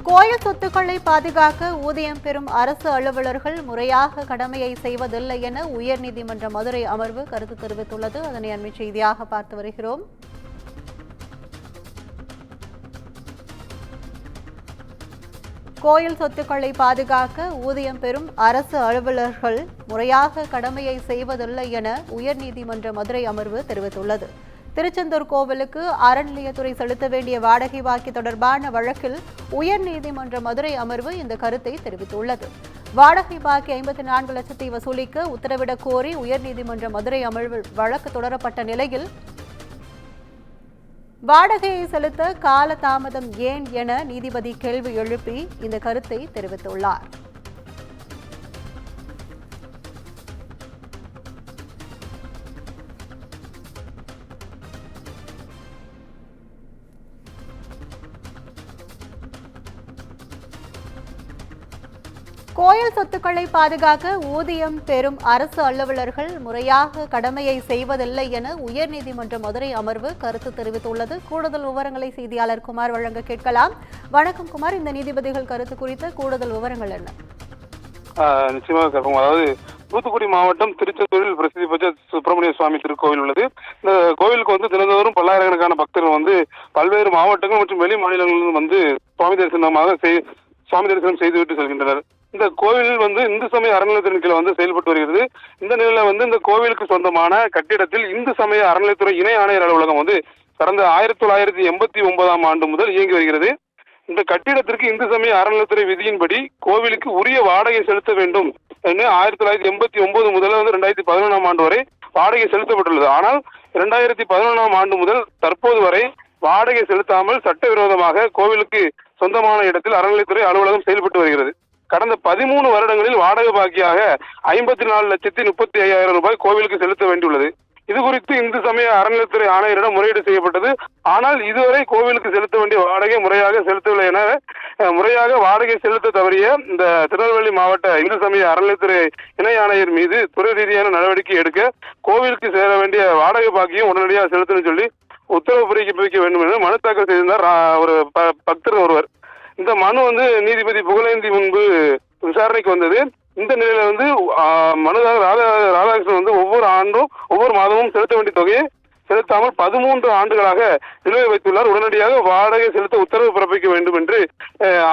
கோயில் சொத்துக்களை பாதுகாக்க ஊதியம் பெறும் அரசு அலுவலர்கள் முறையாக கடமையை செய்வதில்லை என உயர்நீதிமன்ற மதுரை அமர்வு கருத்து தெரிவித்துள்ளது. அதனை அண்மை செய்தியாக பார்த்து வருகிறோம். கோயில் சொத்துக்களை பாதுகாக்க ஊதியம் பெறும் அரசு அலுவலர்கள் முறையாக கடமையை செய்வதில்லை என உயர்நீதிமன்ற மதுரை அமர்வு தெரிவித்துள்ளது. திருச்செந்தூர் கோவிலுக்கு அறநிலையத்துறை செலுத்த வேண்டிய வாடகை பாக்கி தொடர்பான வழக்கில் உயர்நீதிமன்ற மதுரை அமர்வு இந்த கருத்தை தெரிவித்துள்ளது. வாடகை பாக்கி 54 லட்சத்தை வசூலிக்க உத்தரவிடக் கோரி உயர்நீதிமன்ற மதுரை அமர்வில் வழக்கு தொடரப்பட்ட நிலையில் வாடகையை செலுத்த கால தாமதம் ஏன் என நீதிபதி கேள்வி எழுப்பி இந்த கருத்தை தெரிவித்துள்ளார். கோயில் சொத்துக்களை பாதுகாக்க ஊதியம் பெறும் அரசு அலுவலர்கள் முறையாக கடமையை செய்வதில்லை என உயர்நீதிமன்ற மதுரை அமர்வு கருத்து தெரிவித்துள்ளது. கூடுதல் விவரங்களை செய்தியாளர் குமார் வழங்க கேட்கலாம். வணக்கம் குமார், இந்த நீதிபதிகள் கருத்து குறித்த கூடுதல் விவரங்கள் என்ன? நிச்சயமாக கற்போம். அதாவது தூத்துக்குடி மாவட்டம் திருச்செந்தூரில் பிரசித்தி பெற்ற சுப்பிரமணிய சுவாமி திருக்கோவில் உள்ளது. இந்த கோவிலுக்கு தினந்தோறும் பல்லாயிரக்கணக்கான பக்தர்கள் பல்வேறு மாவட்டங்கள் மற்றும் வெளி மாநிலங்களிலும் சுவாமி தரிசனம் செய்துவிட்டு செல்கின்றனர். இந்த கோவில் இந்து சமய அறநிலையத்தின் கீழ் செயல்பட்டு வருகிறது. இந்த நிலையில இந்த கோவிலுக்கு சொந்தமான கட்டிடத்தில் இந்து சமய அறநிலையத்துறை இணை ஆணையர் அலுவலகம் கடந்த 1989ஆம் ஆண்டு முதல் இயங்கி வருகிறது. இந்த கட்டிடத்திற்கு இந்து சமய அறநிலையத்துறை விதியின்படி கோவிலுக்கு உரிய வாடகை செலுத்த வேண்டும் என்று 1989 முதல் 2011ஆம் ஆண்டு வரை வாடகை செலுத்தப்பட்டுள்ளது. ஆனால் 2011ஆம் ஆண்டு முதல் தற்போது வரை வாடகை செலுத்தாமல் சட்டவிரோதமாக கோவிலுக்கு சொந்தமான இடத்தில் அறநிலையத்துறை அலுவலகம் செயல்பட்டு வருகிறது. கடந்த 13 வருடங்களில் வாடகை பாக்கியாக 54,35,000 ரூபாய் கோவிலுக்கு செலுத்த வேண்டியுள்ளது. இது குறித்து இந்து சமய அறநிலையத்துறை ஆணையரிடம் முறையீடு செய்யப்பட்டது. ஆனால் இதுவரை கோவிலுக்கு செலுத்த வேண்டிய வாடகை முறையாக செலுத்தவில்லை என முறையாக வாடகை செலுத்த தவறிய இந்த திருநெல்வேலி மாவட்ட இந்து சமய அறநிலையத்துறை இணை ஆணையர் மீது துறை ரீதியான நடவடிக்கை எடுக்க கோவிலுக்கு சேர வேண்டிய வாடகை பாக்கியும் உடனடியாக செலுத்தணும் சொல்லி உத்தரவு பிறப்பிக்க வேண்டும் என்று மனு தாக்கல் செய்திருந்தார் ஒரு பக்தர் ஒருவர். இந்த மனு நீதிபதி புகழேந்தி முன்பு விசாரணைக்கு வந்தது. இந்த நிலையில மனுதாரர் ராதாகிருஷ்ணன் ஒவ்வொரு மாதமும் செலுத்த வேண்டிய தொகையை செலுத்தாமல் 13 ஆண்டுகளாக நிலுவை வைத்துள்ளார். உடனடியாக வாடகை செலுத்த உத்தரவு பிறப்பிக்க வேண்டும் என்று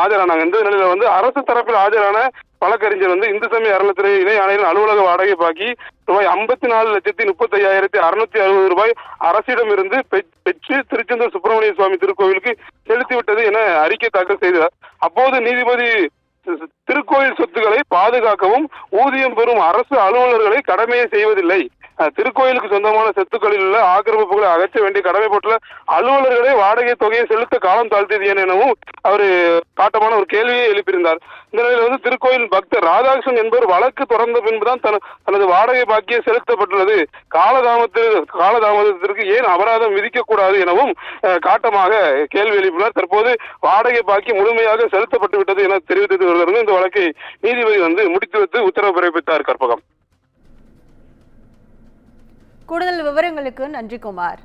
ஆஜரானாங்க. இந்த நிலையில அரசு தரப்பில் ஆஜரான வழக்கறிஞர் இந்து சமய அறநிலையத்துறை இணை ஆணையரின் அலுவலக வாடகை பாக்கி ரூபாய் 54,35,660 ரூபாய் அரசிடமிருந்து பெற்று திருச்செந்தூர் சுப்பிரமணிய சுவாமி திருக்கோவிலுக்கு செலுத்திவிட்டது என அறிக்கை தாக்கல் செய்தார். அப்போது நீதிபதி திருக்கோயில் சொத்துக்களை பாதுகாக்கவும் ஊதியம் பெறும் அரசு அலுவலர்களை கடமையை செய்வதில்லை, திருக்கோயிலுக்கு சொந்தமான சொத்துக்களில் உள்ள ஆக்கிரமிப்புகளை அகற்ற வேண்டிய கடமைப்பட்டுள்ள அலுவலர்களை வாடகை தொகையை செலுத்த காலம் தாழ்த்தியது எனவும் அவர் காட்டமான ஒரு கேள்வியை எழுப்பியிருந்தார். இந்த நிலையில் திருக்கோயில் பக்தர் ராதாகிருஷ்ணன் என்பவர் வழக்கு தொடர்ந்த பின்புதான் தனது வாடகை பாக்கியை செலுத்தப்பட்டுள்ளது, காலதாமதத்திற்கு ஏன் அபராதம் விதிக்கக்கூடாது எனவும் காட்டமாக கேள்வி எழுப்பினார். தற்போது வாடகை பாக்கி முழுமையாக செலுத்தப்பட்டு விட்டது என தெரிவித்தது இந்த வழக்கை நீதிபதி முடித்து வைத்து உத்தரவு பிறப்பித்தார். கற்பகம். கூடுதல் விவரங்களுக்கு நன்றி குமார்.